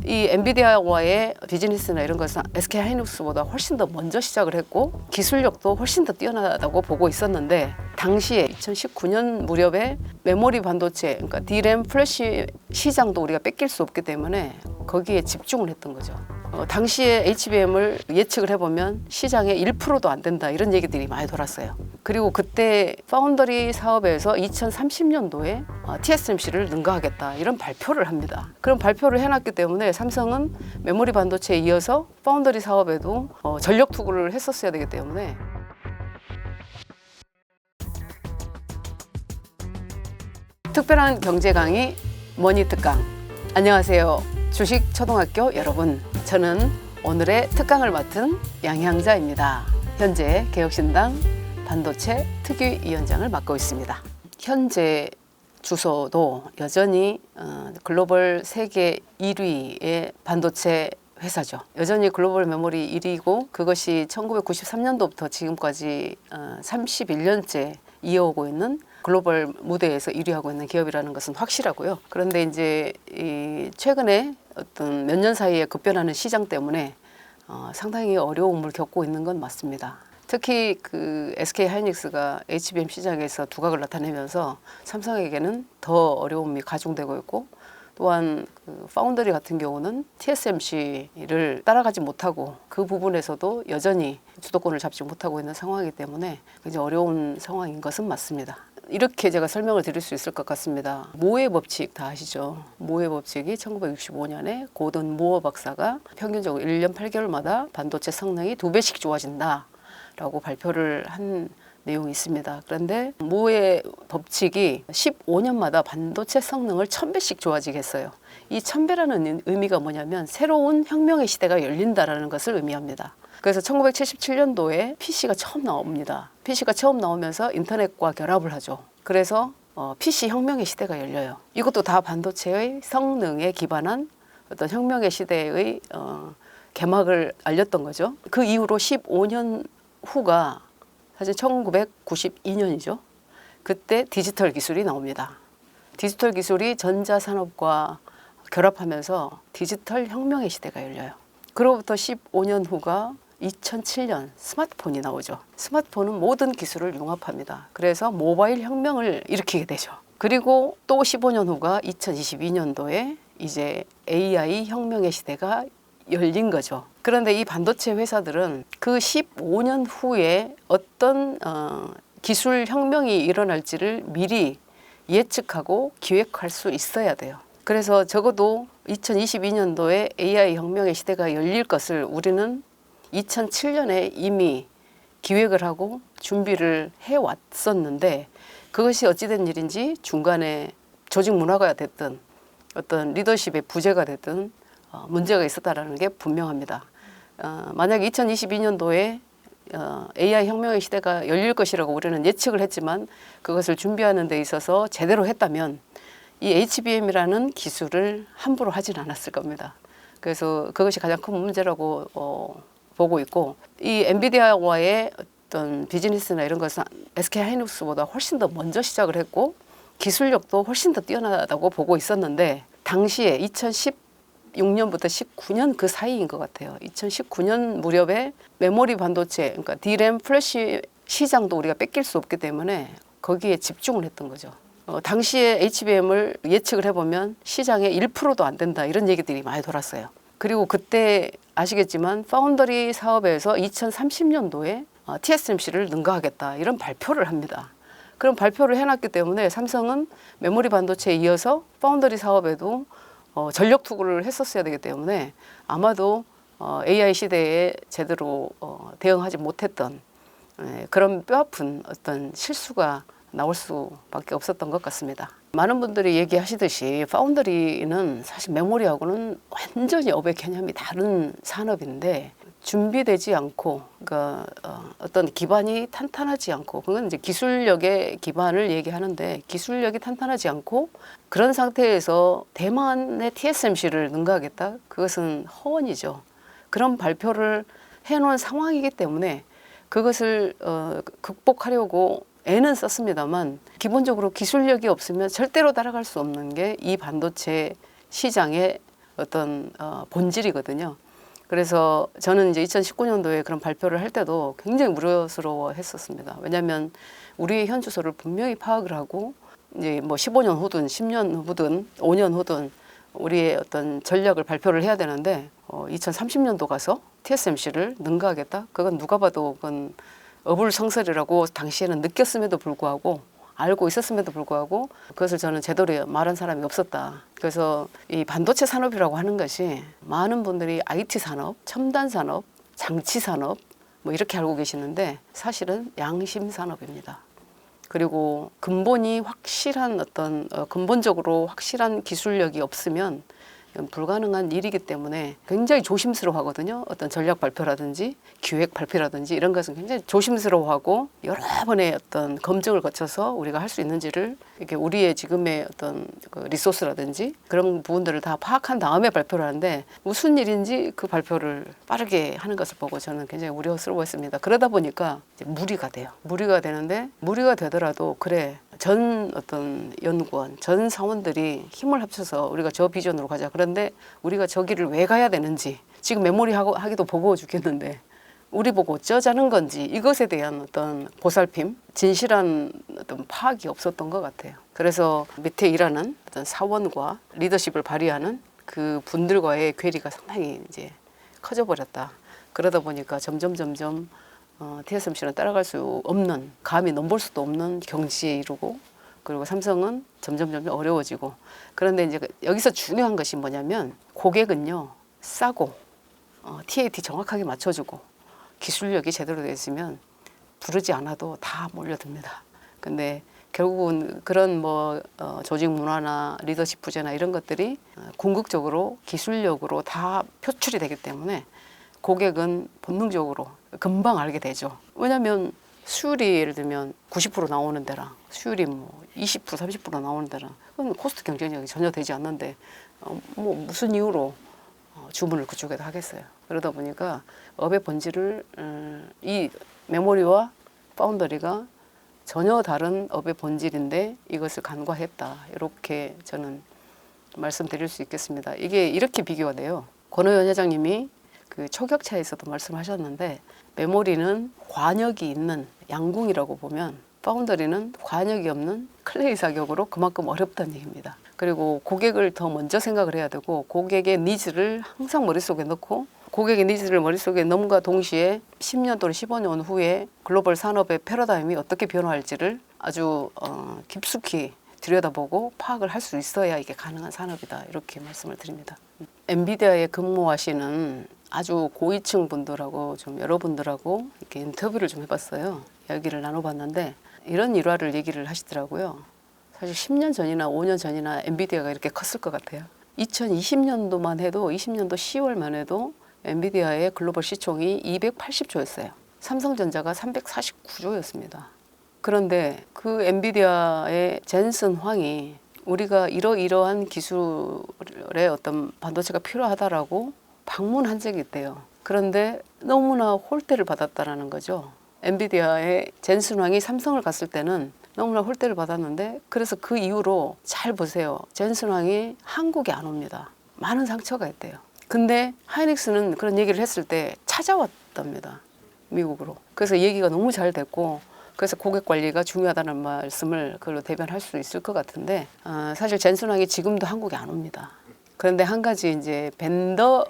이 엔비디아와의 비즈니스나 이런 것은 SK 하이닉스보다 훨씬 더 먼저 시작을 했고 기술력도 훨씬 더 뛰어나다고 보고 있었는데, 당시에 2019년 무렵에 메모리 반도체, 그러니까 D램 플래시 시장도 우리가 뺏길 수 없기 때문에 거기에 집중을 했던 거죠. 당시에 HBM을 예측을 해보면 시장에 1%도 안 된다, 이런 얘기들이 많이 돌았어요. 그리고 그때 파운더리 사업에서 2030년도에 TSMC를 능가하겠다, 이런 발표를 합니다. 그런 발표를 해놨기 때문에 삼성은 메모리 반도체에 이어서 파운더리 사업에도 전력 투구를 했었어야 되기 때문에. 특별한 경제 강의 머니 특강. 안녕하세요, 주식 초등학교 여러분. 저는 오늘의 특강을 맡은 양향자입니다. 현재 개혁신당 반도체 특위위원장을 맡고 있습니다. 현재 주소도 여전히 글로벌 세계 1위의 반도체 회사죠. 여전히 글로벌 메모리 1위고, 그것이 1993년도부터 지금까지 31년째 이어오고 있는 글로벌 무대에서 1위하고 있는 기업이라는 것은 확실하고요. 그런데 이제 최근에 어떤 몇 년 사이에 급변하는 시장 때문에 상당히 어려움을 겪고 있는 건 맞습니다. 특히 그 SK 하이닉스가 HBM 시장에서 두각을 나타내면서 삼성에게는 더 어려움이 가중되고 있고, 또한 그 파운더리 같은 경우는 TSMC를 따라가지 못하고 그 부분에서도 여전히 주도권을 잡지 못하고 있는 상황이기 때문에 굉장히 어려운 상황인 것은 맞습니다. 이렇게 제가 설명을 드릴 수 있을 것 같습니다. 모의 법칙 다 아시죠? 모의 법칙이 1965년에 고든 무어 박사가 평균적으로 1년 8개월마다 반도체 성능이 2배씩 좋아진다 라고 발표를 한 내용이 있습니다. 그런데 모의 법칙이 15년마다 반도체 성능을 1000배씩 좋아지게 했어요. 이 1000배라는 의미가 뭐냐면 새로운 혁명의 시대가 열린다라는 것을 의미합니다. 그래서 1977년도에 PC가 처음 나옵니다. PC가 처음 나오면서 인터넷과 결합을 하죠. 그래서 PC 혁명의 시대가 열려요. 이것도 다 반도체의 성능에 기반한 어떤 혁명의 시대의 개막을 알렸던 거죠. 그 이후로 15년 후가 사실 1992년이죠. 그때 디지털 기술이 나옵니다. 디지털 기술이 전자산업과 결합하면서 디지털 혁명의 시대가 열려요. 그로부터 15년 후가 2007년 스마트폰이 나오죠. 스마트폰은 모든 기술을 융합합니다. 그래서 모바일 혁명을 일으키게 되죠. 그리고 또 15년 후가 2022년도에 이제 AI 혁명의 시대가 열린 거죠. 그런데 이 반도체 회사들은 그 15년 후에 어떤 기술 혁명이 일어날지를 미리 예측하고 기획할 수 있어야 돼요. 그래서 적어도 2022년도에 AI 혁명의 시대가 열릴 것을 우리는 2007년에 이미 기획을 하고 준비를 해왔었는데, 그것이 어찌된 일인지 중간에 조직 문화가 됐든 어떤 리더십의 부재가 됐든 문제가 있었다는 게 분명합니다. 만약에 2022년도에 AI 혁명의 시대가 열릴 것이라고 우리는 예측을 했지만 그것을 준비하는 데 있어서 제대로 했다면 이 HBM이라는 기술을 함부로 하진 않았을 겁니다. 그래서 그것이 가장 큰 문제라고 보고 있고, 이 엔비디아와의 어떤 비즈니스나 이런 것은 SK 하이닉스보다 훨씬 더 먼저 시작을 했고 기술력도 훨씬 더 뛰어나다고 보고 있었는데, 당시에 2016년부터 19년 그 사이인 것 같아요. 2019년 무렵에 메모리 반도체, 그러니까 D램 플래시 시장도 우리가 뺏길 수 없기 때문에 거기에 집중을 했던 거죠. 당시에 HBM을 예측을 해보면 시장에 1%도 안 된다, 이런 얘기들이 많이 돌았어요. 그리고 그때 아시겠지만 파운더리 사업에서 2030년도에 TSMC를 능가하겠다, 이런 발표를 합니다. 그런 발표를 해놨기 때문에 삼성은 메모리 반도체에 이어서 파운더리 사업에도 전력 투구를 했었어야 되기 때문에 아마도 AI 시대에 제대로 대응하지 못했던 그런 뼈아픈 어떤 실수가 나올 수밖에 없었던 것 같습니다. 많은 분들이 얘기하시듯이 파운더리는 사실 메모리하고는 완전히 업의 개념이 다른 산업인데, 준비되지 않고, 그러니까 어떤 기반이 탄탄하지 않고, 그건 이제 기술력의 기반을 얘기하는데, 기술력이 탄탄하지 않고 그런 상태에서 대만의 TSMC를 능가하겠다? 그것은 허언이죠. 그런 발표를 해놓은 상황이기 때문에 그것을 극복하려고 애는 썼습니다만, 기본적으로 기술력이 없으면 절대로 따라갈 수 없는 게 이 반도체 시장의 어떤 본질이거든요. 그래서 저는 이제 2019년도에 그런 발표를 할 때도 굉장히 우려스러워 했었습니다. 왜냐하면 우리의 현주소를 분명히 파악을 하고 이제 뭐 15년 후든 10년 후든 5년 후든 우리의 어떤 전략을 발표를 해야 되는데 2030년도 가서 TSMC를 능가하겠다? 그건 누가 봐도 그건 어불성설이라고 당시에는 느꼈음에도 불구하고 알고 있었음에도 불구하고 그것을 저는 제대로 말한 사람이 없었다. 그래서 이 반도체 산업이라고 하는 것이 많은 분들이 IT 산업, 첨단 산업, 장치 산업 뭐 이렇게 알고 계시는데 사실은 양심 산업입니다. 그리고 근본이 확실한 어떤 근본적으로 확실한 기술력이 없으면 불가능한 일이기 때문에 굉장히 조심스러워하거든요. 어떤 전략 발표라든지 기획 발표라든지 이런 것은 굉장히 조심스러워하고 여러 번의 어떤 검증을 거쳐서 우리가 할 수 있는지를 이렇게 우리의 지금의 어떤 그 리소스라든지 그런 부분들을 다 파악한 다음에 발표를 하는데 무슨 일인지 그 발표를 빠르게 하는 것을 보고 저는 굉장히 우려스러워했습니다. 그러다 보니까 이제 무리가 돼요. 무리가 되는데 무리가 되더라도 그래. 전 어떤 연구원, 전 사원들이 힘을 합쳐서 우리가 저 비전으로 가자. 그런데 우리가 저 길을 왜 가야 되는지 지금 메모리 하기도 버거워 죽겠는데 우리 보고 어쩌자는 건지 이것에 대한 어떤 보살핌, 진실한 어떤 파악이 없었던 것 같아요. 그래서 밑에 일하는 어떤 사원과 리더십을 발휘하는 그 분들과의 괴리가 상당히 이제 커져버렸다. 그러다 보니까 점점 TSMC는 따라갈 수 없는, 감히 넘볼 수도 없는 경지에 이르고 그리고 삼성은 점점 어려워지고 그런데 이제 여기서 중요한 것이 뭐냐면 고객은요 싸고 TAT 정확하게 맞춰주고 기술력이 제대로 되어 있으면 부르지 않아도 다 몰려듭니다. 근데 결국은 그런 조직 문화나 리더십 부재나 이런 것들이 궁극적으로 기술력으로 다 표출이 되기 때문에 고객은 본능적으로 금방 알게 되죠. 왜냐하면 수율이 예를 들면 90% 나오는 데랑 수율이 20% 30% 나오는 데랑 그건 코스트 경쟁력이 전혀 되지 않는데 무슨 이유로 주문을 그쪽에다 하겠어요. 그러다 보니까 업의 본질을 이 메모리와 파운더리가 전혀 다른 업의 본질인데 이것을 간과했다. 이렇게 저는 말씀드릴 수 있겠습니다. 이게 이렇게 비교가 돼요. 권호연 회장님이 그 초격차에서도 말씀하셨는데 메모리는 관역이 있는 양궁이라고 보면 파운더리는 관역이 없는 클레이 사격으로 그만큼 어렵다는 얘기입니다. 그리고 고객을 더 먼저 생각을 해야 되고 고객의 니즈를 항상 머릿속에 넣고 고객의 니즈를 머릿속에 넣음과 동시에 10년 또는 15년 후에 글로벌 산업의 패러다임이 어떻게 변화할지를 아주 깊숙이 들여다보고 파악을 할 수 있어야 이게 가능한 산업이다. 이렇게 말씀을 드립니다. 엔비디아에 근무하시는 아주 고위층 분들하고 좀 여러분들하고 이렇게 인터뷰를 좀 해봤어요. 이야기를 나눠봤는데 이런 일화를 얘기를 하시더라고요. 사실 10년 전이나 5년 전이나 엔비디아가 이렇게 컸을 것 같아요. 2020년도만 해도 20년도 10월만 해도 엔비디아의 글로벌 시총이 280조였어요. 삼성전자가 349조였습니다. 그런데 그 엔비디아의 젠슨 황이 우리가 이러이러한 기술의 어떤 반도체가 필요하다라고 방문한 적이 있대요. 그런데 너무나 홀대를 받았다라는 거죠. 엔비디아의 젠슨 황이 삼성을 갔을 때는 너무나 홀대를 받았는데 그래서 그 이후로 잘 보세요. 젠슨 황이 한국에 안 옵니다. 많은 상처가 있대요. 근데 하이닉스는 그런 얘기를 했을 때 찾아왔답니다. 미국으로. 그래서 얘기가 너무 잘 됐고 그래서 고객 관리가 중요하다는 말씀을 그걸로 대변할 수 있을 것 같은데 사실 젠슨 황이 지금도 한국에 안 옵니다. 그런데 한 가지 이제 벤더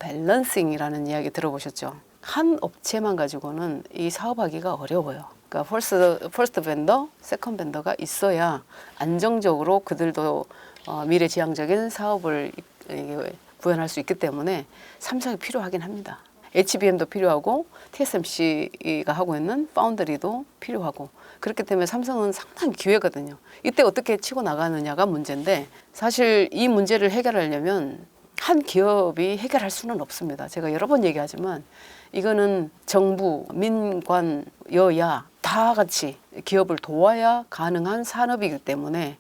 밸런싱이라는 이야기 들어보셨죠? 한 업체만 가지고는 이 사업하기가 어려워요. 그러니까 퍼스트 벤더, 세컨 벤더가 있어야 안정적으로 그들도 미래지향적인 사업을 구현할 수 있기 때문에 삼성이 필요하긴 합니다. HBM도 필요하고 TSMC가 하고 있는 파운드리도 필요하고 그렇기 때문에 삼성은 상당히 기회거든요. 이때 어떻게 치고 나가느냐가 문제인데 사실 이 문제를 해결하려면 한 기업이 해결할 수는 없습니다. 제가 여러 번 얘기하지만 이거는 정부, 민관, 여야 다 같이 기업을 도와야 가능한 산업이기 때문에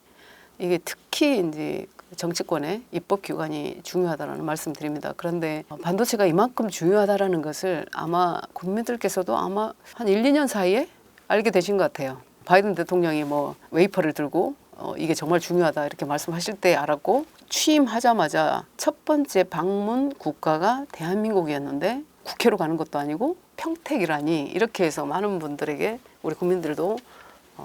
이게 특히 이제 정치권의 입법기관이 중요하다는 말씀드립니다. 그런데 반도체가 이만큼 중요하다는 것을 아마 국민들께서도 아마 한 1, 2년 사이에 알게 되신 것 같아요. 바이든 대통령이 웨이퍼를 들고 이게 정말 중요하다 이렇게 말씀하실 때 알았고 취임하자마자 첫 번째 방문 국가가 대한민국이었는데 국회로 가는 것도 아니고 평택이라니 이렇게 해서 많은 분들에게 우리 국민들도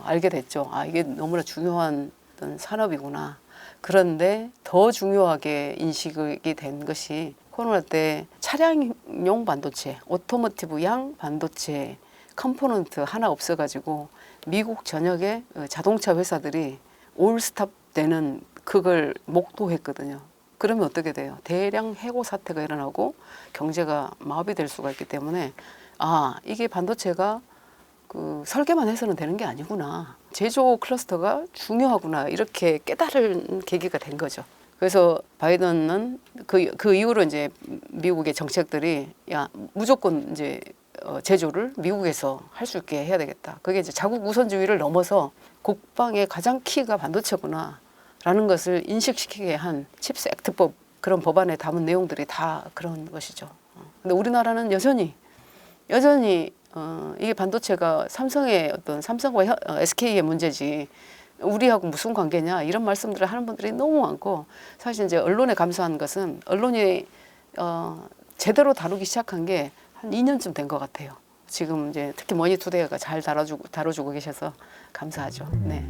알게 됐죠. 아 이게 너무나 중요한 어떤 산업이구나. 그런데 더 중요하게 인식이 된 것이 코로나 때 차량용 반도체, 오토모티브양 반도체 컴포넌트 하나 없어가지고 미국 전역의 자동차 회사들이 올스탑 되는 그걸 목도했거든요. 그러면 어떻게 돼요? 대량 해고 사태가 일어나고 경제가 마비될 수가 있기 때문에 아 이게 반도체가 그 설계만 해서는 되는 게 아니구나. 제조 클러스터가 중요하구나. 이렇게 깨달은 계기가 된 거죠. 그래서 바이든은 그 이후로 이제 미국의 정책들이 야 무조건 이제 제조를 미국에서 할 수 있게 해야 되겠다. 그게 이제 자국 우선주의를 넘어서 국방의 가장 키가 반도체구나라는 것을 인식시키게 한 칩스 액트법 그런 법안에 담은 내용들이 다 그런 것이죠. 근데 우리나라는 여전히 이게 반도체가 삼성의 어떤 삼성과 SK의 문제지 우리하고 무슨 관계냐 이런 말씀들을 하는 분들이 너무 많고 사실 이제 언론에 감사한 것은 언론이 제대로 다루기 시작한 게 한 2년쯤 된 것 같아요. 지금 이제 특히 머니투데이가 잘 다뤄주고 계셔서 감사하죠. 네.